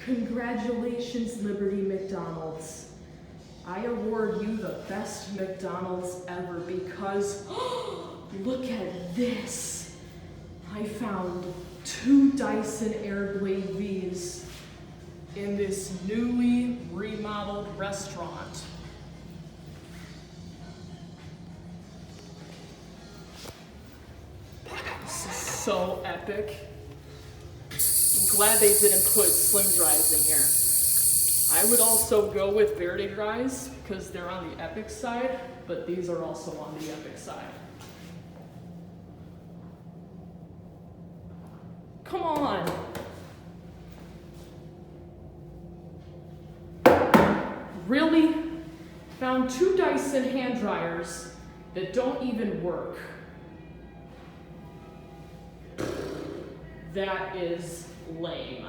Congratulations, Liberty McDonald's. I award you the best McDonald's ever because, look at this. I found 2 Dyson Airblade Vs in this newly remodeled restaurant. This is so epic. I'm glad they didn't put Slim Dries in here. I would also go with Verde Dries because they're on the epic side, but these are also on the epic side. Come on. Really? Found 2 Dyson hand dryers that don't even work. That is lame.